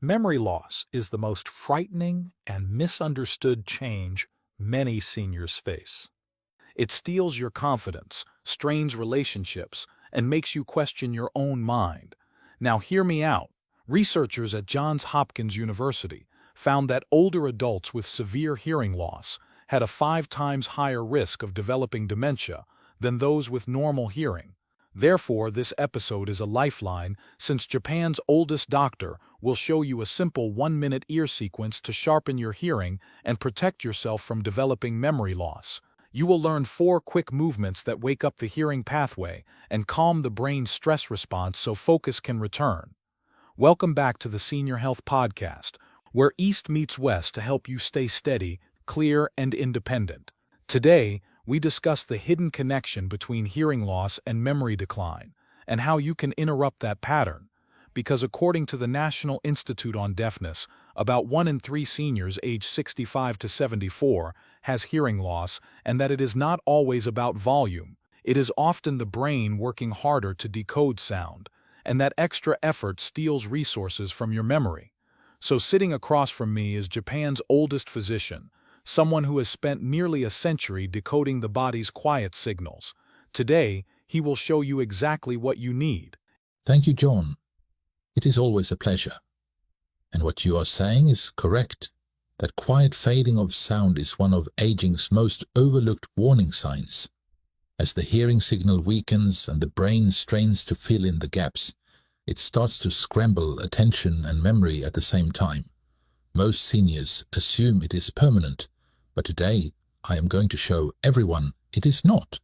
Memory loss is the most frightening and misunderstood change many seniors face. It steals your confidence, strains relationships, and makes you question your own mind. Now hear me out. Researchers at Johns Hopkins University found that older adults with severe hearing loss had a 5 times higher risk of developing dementia than those with normal hearing. Therefore, this episode is a lifeline since Japan's oldest doctor will show you a simple 1-minute ear sequence to sharpen your hearing and protect yourself from developing memory loss. You will learn 4 quick movements that wake up the hearing pathway and calm the brain's stress response so focus can return. Welcome back to the Senior Health Podcast, where East meets West to help you stay steady, clear, and independent. Today, we discuss the hidden connection between hearing loss and memory decline, and how you can interrupt that pattern. Because according to the National Institute on Deafness, about 1 in 3 seniors aged 65 to 74 has hearing loss, and that it is not always about volume. It is often the brain working harder to decode sound, and that extra effort steals resources from your memory. So sitting across from me is Japan's oldest physician, someone who has spent nearly a century decoding the body's quiet signals. Today, he will show you exactly what you need. Thank you, John. It is always a pleasure. And what you are saying is correct. That quiet fading of sound is one of aging's most overlooked warning signs. As the hearing signal weakens and the brain strains to fill in the gaps, it starts to scramble attention and memory at the same time. Most seniors assume it is permanent, but today I am going to show everyone it is not.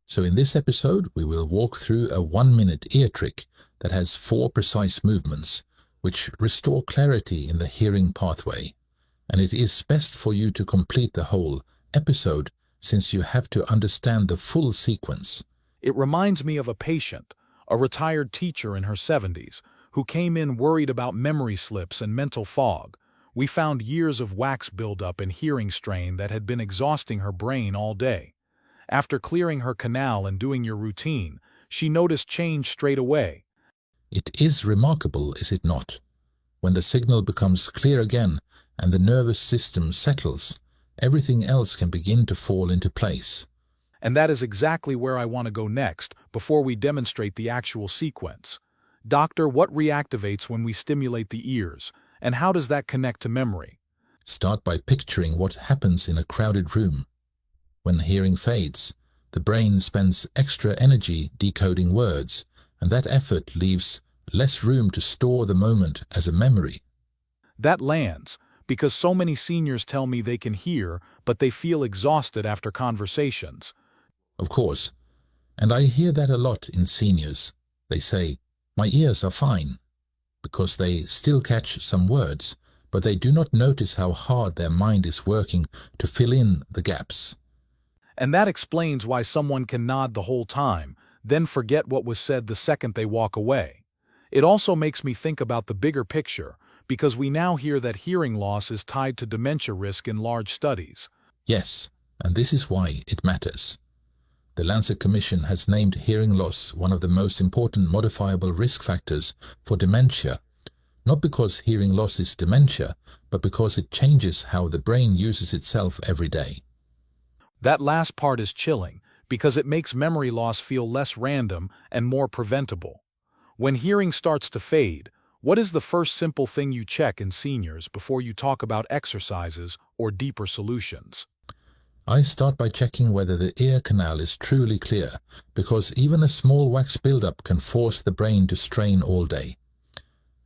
So in this episode we will walk through a 1-minute ear trick that has 4 precise movements which restore clarity in the hearing pathway. And it is best for you to complete the whole episode since you have to understand the full sequence. It reminds me of a patient, a retired teacher in her 70s, who came in worried about memory slips and mental fog. We found years of wax buildup and hearing strain that had been exhausting her brain all day. After clearing her canal and doing your routine, she noticed change straight away. It is remarkable, is it not? When the signal becomes clear again and the nervous system settles, everything else can begin to fall into place. And that is exactly where I want to go next, before we demonstrate the actual sequence. Doctor, what reactivates when we stimulate the ears, and how does that connect to memory? Start by picturing what happens in a crowded room. When hearing fades, the brain spends extra energy decoding words, and that effort leaves less room to store the moment as a memory. That lands, because so many seniors tell me they can hear, but they feel exhausted after conversations. Of course, and I hear that a lot in seniors. They say, "My ears are fine," because they still catch some words, but they do not notice how hard their mind is working to fill in the gaps. And that explains why someone can nod the whole time, then forget what was said the second they walk away. It also makes me think about the bigger picture, because we now hear that hearing loss is tied to dementia risk in large studies. Yes, and this is why it matters. The Lancet Commission has named hearing loss one of the most important modifiable risk factors for dementia, not because hearing loss is dementia, but because it changes how the brain uses itself every day. That last part is chilling, because it makes memory loss feel less random and more preventable. When hearing starts to fade, what is the first simple thing you check in seniors before you talk about exercises or deeper solutions? I start by checking whether the ear canal is truly clear, because even a small wax buildup can force the brain to strain all day.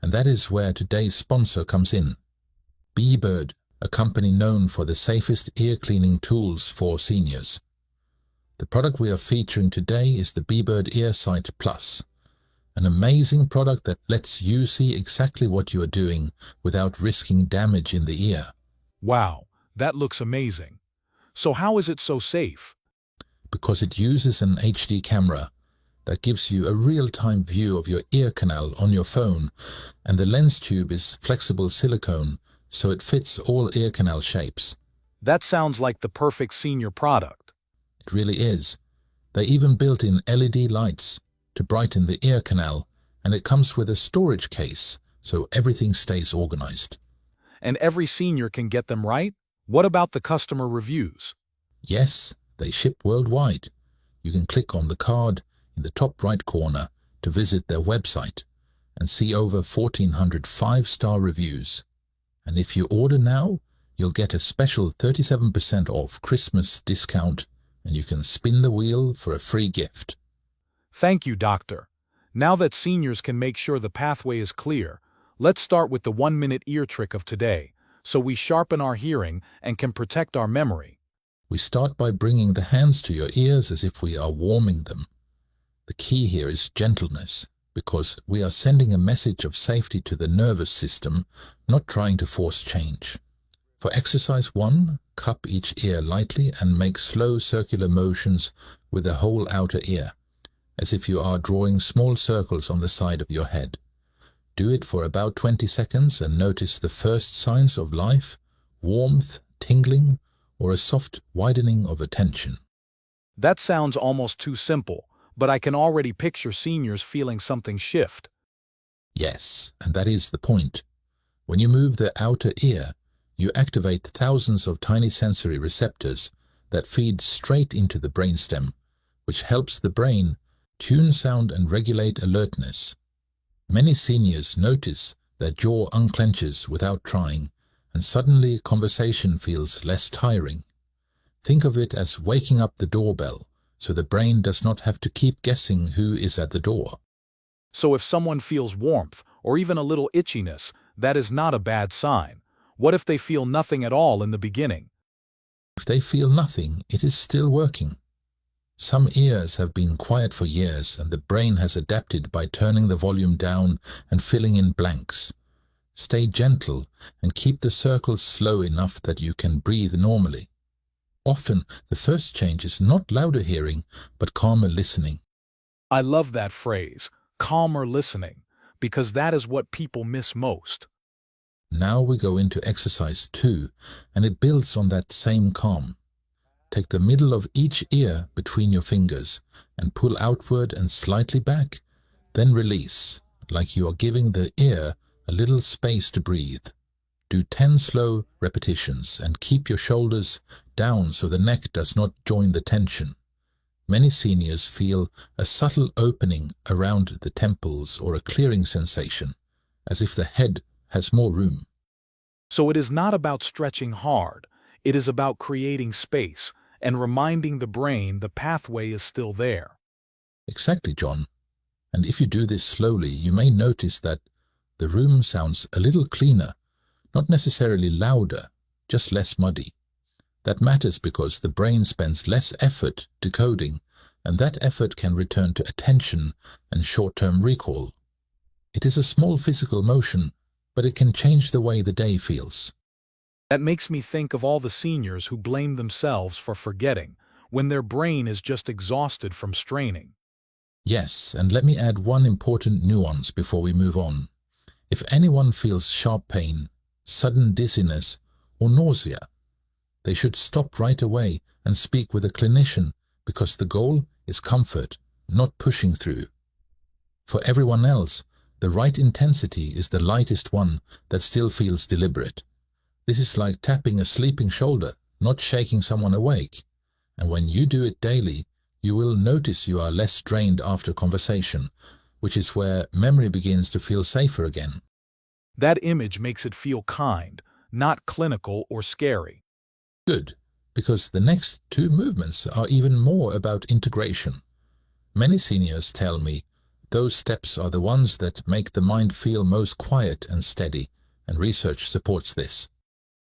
And that is where today's sponsor comes in. B-Bird, a company known for the safest ear cleaning tools for seniors. The product we are featuring today is the B-Bird EarSight Plus, an amazing product that lets you see exactly what you are doing without risking damage in the ear. Wow, that looks amazing. So how is it so safe? Because it uses an HD camera that gives you a real-time view of your ear canal on your phone, and the lens tube is flexible silicone, so it fits all ear canal shapes. That sounds like the perfect senior product. It really is. They even built in LED lights to brighten the ear canal, and it comes with a storage case so everything stays organized. And every senior can get them right? What about the customer reviews? Yes, they ship worldwide. You can click on the card in the top right corner to visit their website and see over 1,400 5-star reviews. And if you order now, you'll get a special 37% off Christmas discount, and you can spin the wheel for a free gift. Thank you, doctor. Now that seniors can make sure the pathway is clear, let's start with the 1-minute ear trick of today, so we sharpen our hearing and can protect our memory. We start by bringing the hands to your ears as if we are warming them. The key here is gentleness, because we are sending a message of safety to the nervous system, not trying to force change. For exercise 1, cup each ear lightly and make slow circular motions with the whole outer ear, as if you are drawing small circles on the side of your head. Do it for about 20 seconds and notice the first signs of life, warmth, tingling, or a soft widening of attention. That sounds almost too simple, but I can already picture seniors feeling something shift. Yes, and that is the point. When you move the outer ear, you activate thousands of tiny sensory receptors that feed straight into the brainstem, which helps the brain tune sound and regulate alertness. Many seniors notice their jaw unclenches without trying, and suddenly conversation feels less tiring. Think of it as waking up the doorbell, so the brain does not have to keep guessing who is at the door. So if someone feels warmth or even a little itchiness, that is not a bad sign. What if they feel nothing at all in the beginning? If they feel nothing, it is still working. Some ears have been quiet for years, and the brain has adapted by turning the volume down and filling in blanks. Stay gentle and keep the circles slow enough that you can breathe normally. Often, the first change is not louder hearing, but calmer listening. I love that phrase, calmer listening, because that is what people miss most. Now we go into exercise 2, and it builds on that same calm. Take the middle of each ear between your fingers and pull outward and slightly back, then release, like you are giving the ear a little space to breathe. Do 10 slow repetitions and keep your shoulders down so the neck does not join the tension. Many seniors feel a subtle opening around the temples or a clearing sensation, as if the head has more room. So it is not about stretching hard, it is about creating space and reminding the brain the pathway is still there. Exactly, John. And if you do this slowly, you may notice that the room sounds a little cleaner, not necessarily louder, just less muddy. That matters because the brain spends less effort decoding, and that effort can return to attention and short-term recall. It is a small physical motion, but it can change the way the day feels. That makes me think of all the seniors who blame themselves for forgetting, when their brain is just exhausted from straining. Yes, and let me add one important nuance before we move on. If anyone feels sharp pain, sudden dizziness, or nausea, they should stop right away and speak with a clinician, because the goal is comfort, not pushing through. For everyone else, the right intensity is the lightest one that still feels deliberate. This is like tapping a sleeping shoulder, not shaking someone awake. And when you do it daily, you will notice you are less drained after conversation, which is where memory begins to feel safer again. That image makes it feel kind, not clinical or scary. Good, because the next 2 movements are even more about integration. Many seniors tell me those steps are the ones that make the mind feel most quiet and steady, and research supports this.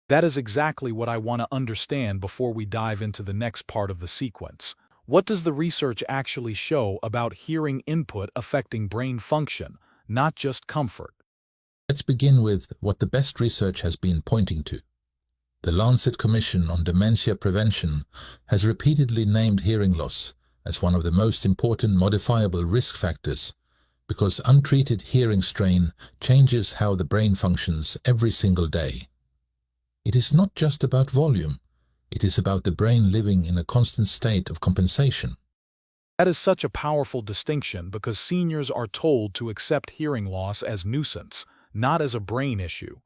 That is exactly what I want to understand before we dive into the next part of the sequence. What does the research actually show about hearing input affecting brain function, not just comfort? Let's begin with what the best research has been pointing to. The Lancet Commission on Dementia Prevention has repeatedly named hearing loss as one of the most important modifiable risk factors, because untreated hearing strain changes how the brain functions every single day. It is not just about volume, it is about the brain living in a constant state of compensation. That is such a powerful distinction because seniors are told to accept hearing loss as nuisance, not as a brain issue.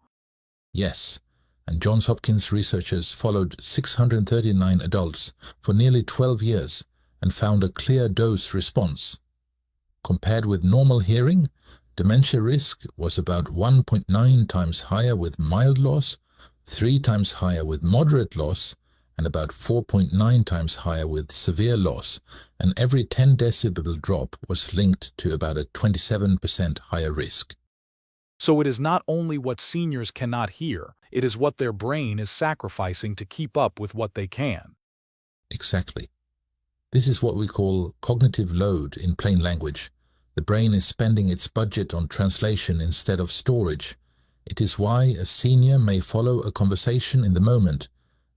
Yes, and Johns Hopkins researchers followed 639 adults for nearly 12 years and found a clear dose response. Compared with normal hearing, dementia risk was about 1.9 times higher with mild loss, 3 times higher with moderate loss, and about 4.9 times higher with severe loss, and every 10 decibel drop was linked to about a 27% higher risk. So it is not only what seniors cannot hear, it is what their brain is sacrificing to keep up with what they can. Exactly. This is what we call cognitive load in plain language. The brain is spending its budget on translation instead of storage. It is why a senior may follow a conversation in the moment,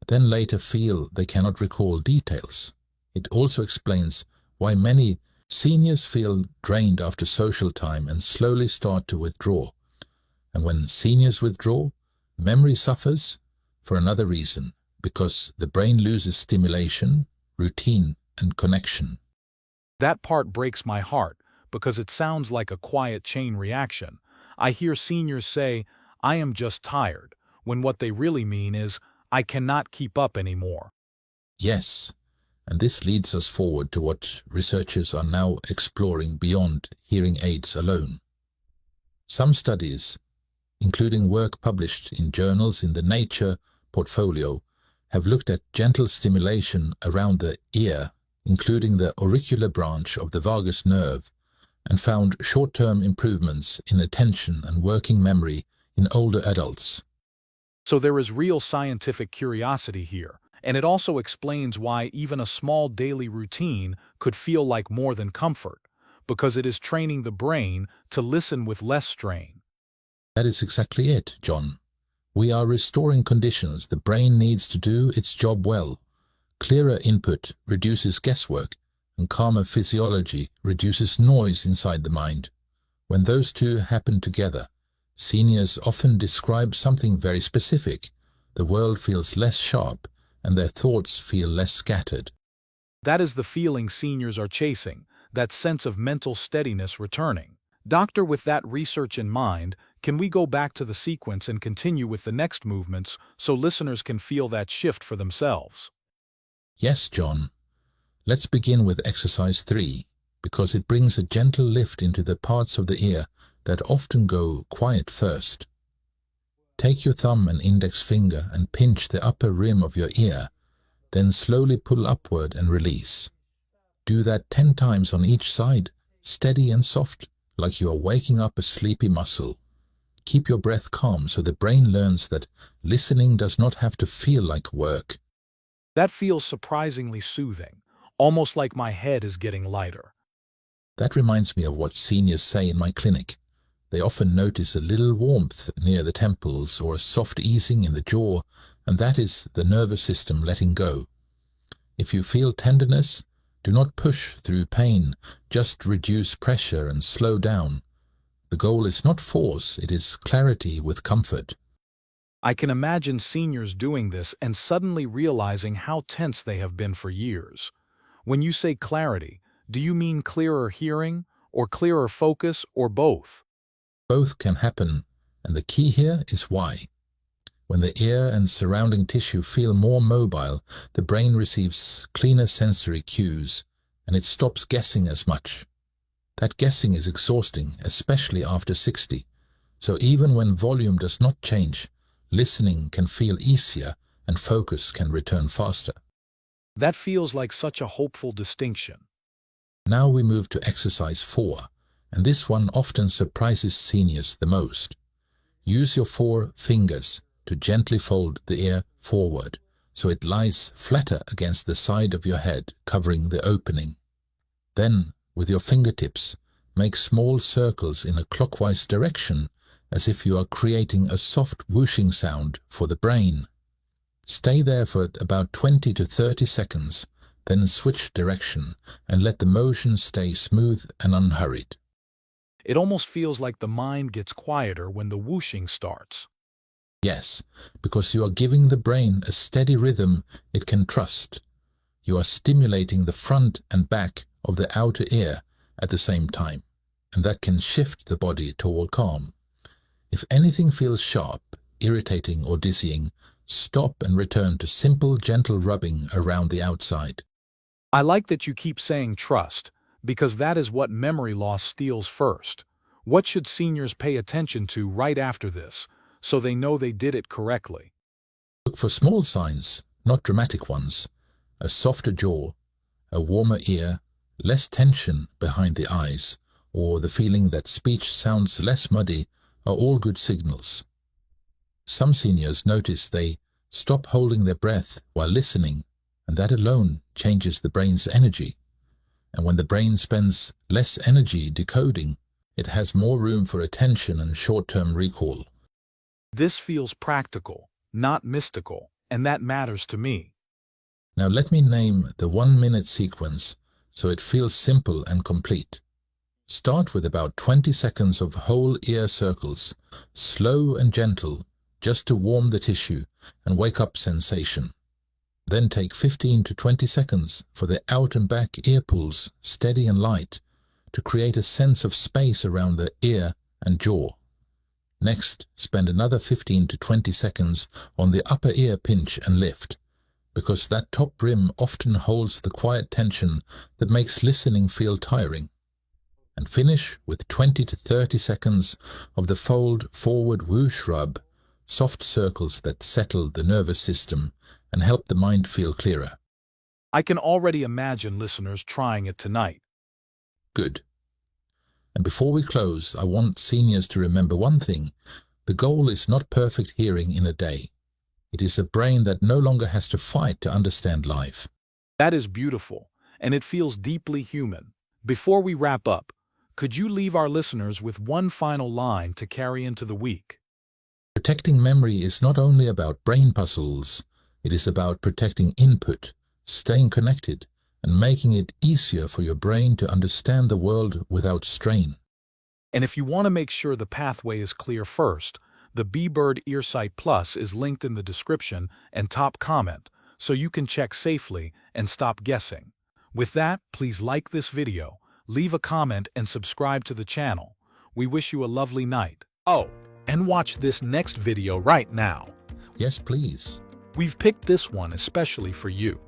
then later feel they cannot recall details. It also explains why many seniors feel drained after social time and slowly start to withdraw. And when seniors withdraw, memory suffers for another reason, because the brain loses stimulation, routine, and connection. That part breaks my heart because it sounds like a quiet chain reaction. I hear seniors say, "I am just tired," when what they really mean is, "I cannot keep up anymore." Yes, and this leads us forward to what researchers are now exploring beyond hearing aids alone. Some studies, including work published in journals in the Nature portfolio, have looked at gentle stimulation around the ear, including the auricular branch of the vagus nerve, and found short-term improvements in attention and working memory in older adults. So there is real scientific curiosity here, and it also explains why even a small daily routine could feel like more than comfort, because it is training the brain to listen with less strain. That is exactly it, John. We are restoring conditions the brain needs to do its job well. Clearer input reduces guesswork, and calmer physiology reduces noise inside the mind. When those two happen together, seniors often describe something very specific. The world feels less sharp, and their thoughts feel less scattered. That is the feeling seniors are chasing, that sense of mental steadiness returning. Doctor, with that research in mind, can we go back to the sequence and continue with the next movements so listeners can feel that shift for themselves? Yes, John. Let's begin with exercise 3, because it brings a gentle lift into the parts of the ear that often go quiet first. Take your thumb and index finger and pinch the upper rim of your ear, then slowly pull upward and release. Do that 10 times on each side, steady and soft, like you are waking up a sleepy muscle. Keep your breath calm so the brain learns that listening does not have to feel like work. That feels surprisingly soothing, almost like my head is getting lighter. That reminds me of what seniors say in my clinic. They often notice a little warmth near the temples or a soft easing in the jaw, and that is the nervous system letting go. If you feel tenderness, do not push through pain, just reduce pressure and slow down. The goal is not force, it is clarity with comfort. I can imagine seniors doing this and suddenly realizing how tense they have been for years. When you say clarity, do you mean clearer hearing, or clearer focus, or both? Both can happen, and the key here is why. When the ear and surrounding tissue feel more mobile, the brain receives cleaner sensory cues, and it stops guessing as much. That guessing is exhausting, especially after 60. So even when volume does not change, listening can feel easier and focus can return faster. That feels like such a hopeful distinction. Now we move to exercise 4, and this one often surprises seniors the most. Use your 4 fingers to gently fold the ear forward, so it lies flatter against the side of your head, covering the opening. Then, with your fingertips, make small circles in a clockwise direction, as if you are creating a soft whooshing sound for the brain. Stay there for about 20 to 30 seconds, then switch direction and let the motion stay smooth and unhurried. It almost feels like the mind gets quieter when the whooshing starts. Yes, because you are giving the brain a steady rhythm it can trust. You are stimulating the front and back of the outer ear at the same time, and that can shift the body toward calm. If anything feels sharp, irritating, or dizzying, stop and return to simple, gentle rubbing around the outside. I like that you keep saying trust, because that is what memory loss steals first. What should seniors pay attention to right after this, so they know they did it correctly? Look for small signs, not dramatic ones. A softer jaw, a warmer ear, less tension behind the eyes, or the feeling that speech sounds less muddy are all good signals. Some seniors notice they stop holding their breath while listening, and that alone changes the brain's energy. And when the brain spends less energy decoding, it has more room for attention and short-term recall. This feels practical, not mystical, and that matters to me. Now let me name the 1-minute sequence so it feels simple and complete. Start with about 20 seconds of whole ear circles, slow and gentle, just to warm the tissue and wake up sensation. Then take 15 to 20 seconds for the out and back ear pulls, steady and light, to create a sense of space around the ear and jaw. Next, spend another 15 to 20 seconds on the upper ear pinch and lift, because that top rim often holds the quiet tension that makes listening feel tiring. And finish with 20 to 30 seconds of the fold forward whoosh rub, soft circles that settle the nervous system and help the mind feel clearer. I can already imagine listeners trying it tonight. Good. And before we close, I want seniors to remember one thing. The goal is not perfect hearing in a day. It is a brain that no longer has to fight to understand life. That is beautiful, and it feels deeply human. Before we wrap up, could you leave our listeners with one final line to carry into the week? Protecting memory is not only about brain puzzles, it is about protecting input, staying connected, and making it easier for your brain to understand the world without strain. And if you want to make sure the pathway is clear first, the B-Bird EarSight Plus is linked in the description and top comment, so you can check safely and stop guessing. With that, please like this video, leave a comment and subscribe to the channel. We wish you a lovely night. Oh, and watch this next video right now. Yes, please. We've picked this one especially for you.